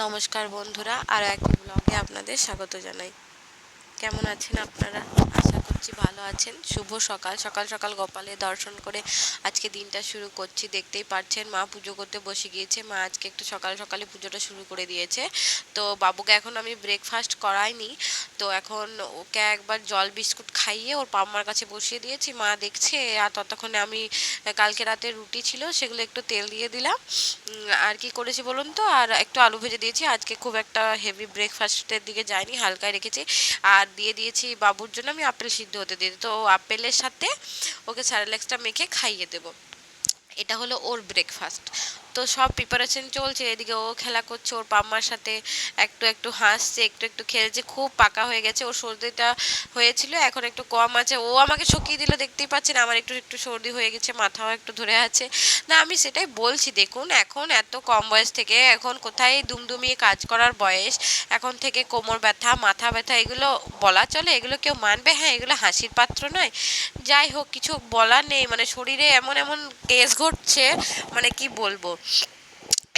নমস্কার বন্ধুরা, আরও একটি ব্লগে আপনাদের স্বাগত জানাই। কেমন আছেন আপনারা? আশা করছি ভালো আছেন। শুভ সকাল। সকাল সকাল গোপালের দর্শন করে আজকে দিনটা শুরু করছি। দেখতেই পাচ্ছেন মা পুজো করতে বসে গিয়েছে। মা আজকে একটু সকাল সকালে পুজোটা শুরু করে দিয়েছে। তো বাবুকে এখন আমি ব্রেকফাস্ট করাইনি, তো এখন ওকে একবার জল বিস্কুট খাইয়ে ওর পাম্মার কাছে বসিয়ে দিয়েছি। মা দেখছে, আর ততক্ষণে আমি কালকে রাতে রুটি ছিল সেগুলো একটু তেল দিয়ে দিলাম। আর কি করেছি বলুন তো, আর একটু আলু ভেজে দিয়েছি। আজকে খুব একটা হেভি ব্রেকফাস্টের দিকে যায়নি, হালকায় রেখেছি। আর দিয়ে দিয়েছি বাবুর জন্য আমি আপেল সিদ্ধ হতে দিয়েছি, তো আপেলের সাথে ওকে স্যারেলেক্সটা মেখে খাইয়ে দেবো। এটা হলো ওর ব্রেকফাস্ট। তো সব প্রিপারেশন চলছে, এদিকে ও খেলা করছে ওর পাম্মার সাথে, একটু একটু হাসছে, একটু একটু খেলছে। খুব পাকা হয়ে গেছে, ওর সর্দিটা হয়েছিল, এখন একটু কম আছে। ও আমাকে শকিয়ে দিল, দেখতেই পাচ্ছেন আমার একটু একটু সর্দি হয়ে গেছে, মাথাও একটু ধরে আছে। না, আমি সেটাই বলছি, দেখুন এখন এত কম বয়স থেকে, এখন কোথায় দুমদুমিয়ে কাজ করার বয়স, এখন থেকে কোমর ব্যথা, মাথা ব্যথা এগুলো বলা চলে? এগুলো কেউ মানবে? হ্যাঁ, এগুলো হাসির পাত্র নয়। যাই হোক, কিছু বলার নেই, মানে শরীরে এমন এমন কেস ঘটছে, মানে কি বলবো।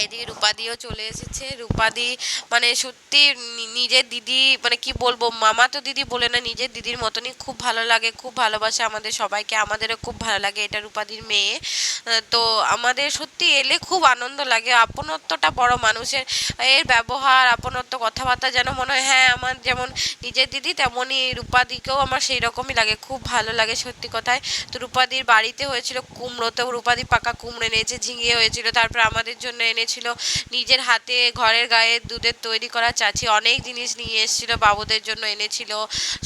এদিকে রূপাদিও চলে এসেছে। রূপাদি মানে সত্যি নিজের দিদি, মানে কি বলবো, মামা তো দিদি বলে না, নিজের দিদির মতনই খুব ভালো লাগে, খুব ভালোবাসে আমাদের সবাইকে, আমাদেরও খুব ভালো লাগে। এটা রূপাদির মেয়ে। তো আমাদের সত্যি এলে খুব আনন্দ লাগে। আপনত্বটা বড় মানুষের, এর ব্যবহার, আপনত্ব, কথাবার্তা যেন মনে হয় হ্যাঁ আমার যেমন নিজের দিদি, তেমনই রূপাদিকেও আমার সেই রকমই লাগে, খুব ভালো লাগে সত্যি কথায়। তো রূপাদির বাড়িতে হয়েছিল কুমড়ো, তো রূপাদি পাকা কুমড়ো এনেছে, ঝিঙে হয়েছিল, তারপর আমাদের জন্য এনেছিল নিজের হাতে ঘরের গায়ে দুধের তৈরি করা চাচি, অনেক জিনিস নিয়ে এসেছিল, বাবুদের জন্য এনেছিল,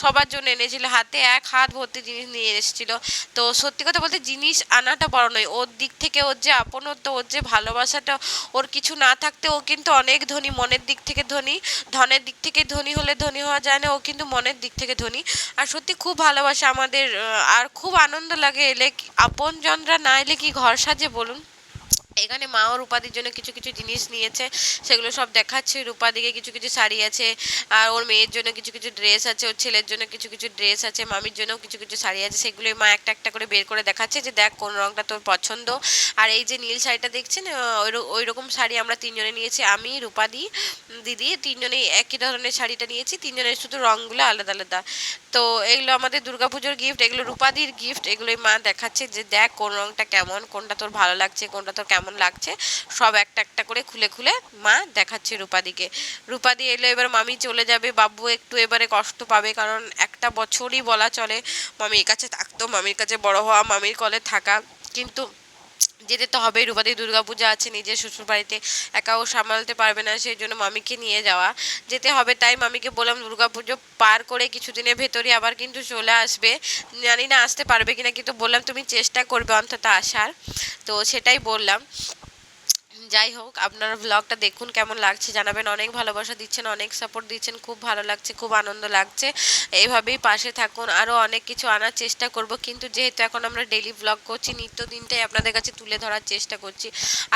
সবার জন্য এনেছিল, হাতে এক হাত ভর্তি জিনিস নিয়ে এসেছিল। তো সত্যি কথা বলতে জিনিস আনাটা বড় নয়, ওর দিক থেকে ওর যে আপনত্ব, ওর যে ভালোবাসাটা, ওর কিছু না থাকতে ও কিন্তু অনেক ধনী, মনের দিক থেকে ধনী। ধনের দিক থেকে ধনী হলে ধনী হওয়া যায় না, ও কিন্তু মনের দিক থেকে ধনী। আর সত্যি খুব ভালোবাসে আমাদের। আর খুব আনন্দ লাগে এলে। আপনজনরা না এলে কি ঘর সাজে বলুন? এখানে মা ও রূপাদির জন্য কিছু কিছু জিনিস নিয়েছে, সেগুলো সব দেখাচ্ছে। রূপাদিকে কিছু কিছু শাড়ি আছে, আর ওর মেয়ের জন্য কিছু কিছু ড্রেস আছে, ওর ছেলের জন্য কিছু কিছু ড্রেস আছে, মামির জন্যও কিছু কিছু শাড়ি আছে। সেগুলোই মা একটা একটা করে বের করে দেখাচ্ছে যে দেখ কোন রঙটা তোর পছন্দ। আর এই যে নীল শাড়িটা দেখছেন, ওই রকম শাড়ি আমরা তিনজনে নিয়েছি, আমি, রূপাদি, দিদি, তিনজনেই একই ধরনের শাড়িটা নিয়েছি, তিনজনের শুধু রঙগুলো আলাদা আলাদা। তো এগুলো আমাদের দুর্গাপুজোর গিফট, এগুলো রূপাদির গিফট, এগুলোই মা দেখাচ্ছে যে দেখ কোন রঙটা কেমন, কোনটা তোর ভালো লাগছে, কোনটা তোর কেমন লাগছে, সব একটা একটা করে খুলে খুলে মা দেখাচ্ছে রূপাদিকে। রূপাদি এলো, এবার মামি চলে যাবে, বাবু একটু এবারে কষ্ট পাবে, কারণ একটা বছরই বলা চলে মামির কাছে থাকতো, মামির কাছে বড় হওয়া, মামির কোলে থাকা, কিন্তু যেতে তো হবেই। রূপাদি দুর্গাপূজা আছে, নিজের শ্বশুর বাড়িতে একাও সামলাতে পারবে না, সেই জন্য মামিকে নিয়ে যাওয়া, যেতে হবে। তাই মামিকে বললাম দুর্গাপুজো পার করে কিছুদিনের ভেতরই আবার কিন্তু চলে আসবে। জানি না আসতে পারবে কিনা, কিন্তু বললাম তুমি চেষ্টা করবে অন্তত আসার। তো সেটাই বললাম। যাই হোক, আপনারা ব্লগটা দেখুন, কেমন লাগছে জানাবেন। অনেক ভালোবাসা দিচ্ছেন, অনেক সাপোর্ট দিচ্ছেন, খুব ভালো লাগছে, খুব আনন্দ লাগছে। এইভাবেই পাশে থাকুন, আরও অনেক কিছু আনার চেষ্টা করব, কিন্তু যেহেতু এখন আমরা ডেইলি ব্লগ করছি, নিত্যদিনটাই আপনাদের কাছে তুলে ধরার চেষ্টা করছি।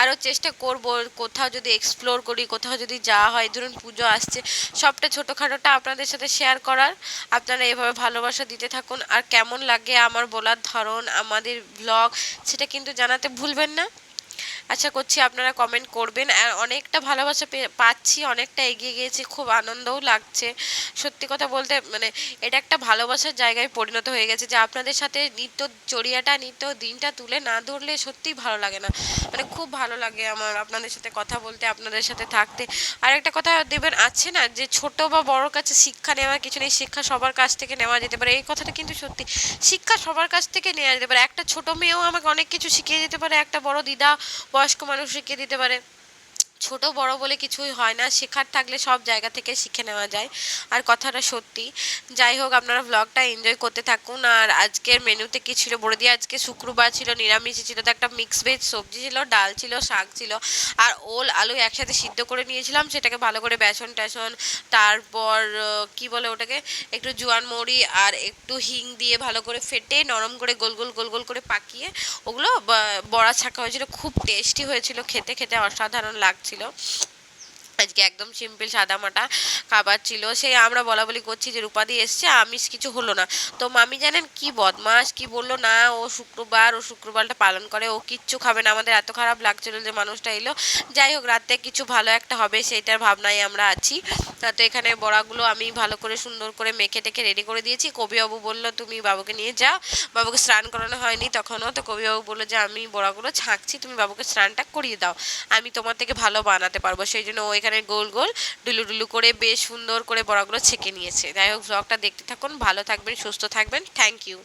আরও চেষ্টা করব কোথাও যদি এক্সপ্লোর করি, কোথাও যদি যাওয়া হয়, ধরুন পুজো আসছে, সবটা ছোটোখাটোটা আপনাদের সাথে শেয়ার করার। আপনারা এভাবে ভালোবাসা দিতে থাকুন, আর কেমন লাগে আমার বলার ধরন, আমাদের ব্লগ, সেটা কিন্তু জানাতে ভুলবেন না। আশা করছি আপনারা কমেন্ট করবেন। আর অনেকটা ভালোবাসা পাচ্ছি, অনেকটা এগিয়ে গিয়েছি, খুব আনন্দও লাগছে। সত্যি কথা বলতে মানে এটা একটা ভালোবাসার জায়গায় পরিণত হয়ে গেছে, যে আপনাদের সাথে নিত্য চড়িয়াটা, নিত্য দিনটা তুলে না ধরলে সত্যিই ভালো লাগে না। মানে খুব ভালো লাগে আমার আপনাদের সাথে কথা বলতে, আপনাদের সাথে থাকতে। আর একটা কথা দেবেন আছে না, যে ছোট বা বড়োর কাছে শিক্ষা নেওয়ার কিছু নেই, শিক্ষা সবার কাছ থেকে নেওয়া যেতে পারে, এই কথাটা কিন্তু সত্যি। শিক্ষা সবার কাছ থেকে নেওয়া যেতে পারে। একটা ছোট মেয়েও আমাকে অনেক কিছু শিখিয়ে দিতে পারে, একটা বড় দিদা, বয়স্ক মানুষ শিখিয়ে দিতে পারে। ছোট বড় বলে কিছুই হয় না, শেখার থাকলে সব জায়গা থেকে শিখে নেওয়া যায়। আর কথাটা সত্যি। যাই হোক, আপনারা ব্লগটা এনজয় করতে থাকুন। আর আজকের মেনুতে কী ছিল বলে দিয়ে, আজকে শুক্রবার ছিল, নিরামিষ ছিল, তো একটা মিক্স ভেজ সবজি ছিল, ডাল ছিল, শাক ছিল, আর ওল আলু একসাথে সিদ্ধ করে নিয়েছিলাম, সেটাকে ভালো করে বেসন টেসন, তারপর কি বলে ওটাকে, একটু জোয়ান মৌরি আর একটু হিং দিয়ে ভালো করে ফেটে নরম করে গোল গোল গোল গোল করে পাকিয়ে ওগুলো বড়া ছাকা হয়েছিল, খুব টেস্টি হয়েছিল, খেতে খেতে অসাধারণ লাগছিল। আজকে একদম সিম্পল সাদামাটা খাবার ছিল। সেই আমরা বলাবলি করছি যে রূপাদি এসছে, আমিষ কিছু হলো না। তো মামি জানেন কি বদমাস, কি বললো না, ও শুক্রবারটা পালন করে, ও কিচ্ছু খাবে না। আমাদের এত খারাপ লাগছিল যে মানুষটা এলো। যাই হোক, রাতে কিছু ভালো একটা হবে সেইটার ভাবনায় আমরা আছি। তো এখানে বড়াগুলো আমি ভালো করে সুন্দর করে মেখে টেকে রেডি করে দিয়েছি। কবিবাবু বললো তুমি বাবুকে নিয়ে যাও, বাবুকে স্নান করানো হয়নি তখনও। তো কবিবাবু বললো যে আমি বড়াগুলো ছাঁকছি, তুমি বাবুকে স্নানটা করিয়ে দাও, আমি তোমার থেকে ভালো বানাতে পারবো। সেই জন্য ও এখানে গোল গোল ডুলু ডুলু করে বেশ সুন্দর করে বড়াগুলো ছেঁকে নিয়েছে। যাই হোক, ব্লগটা দেখতে থাকুন, ভালো থাকবেন, সুস্থ থাকবেন, থ্যাংক ইউ।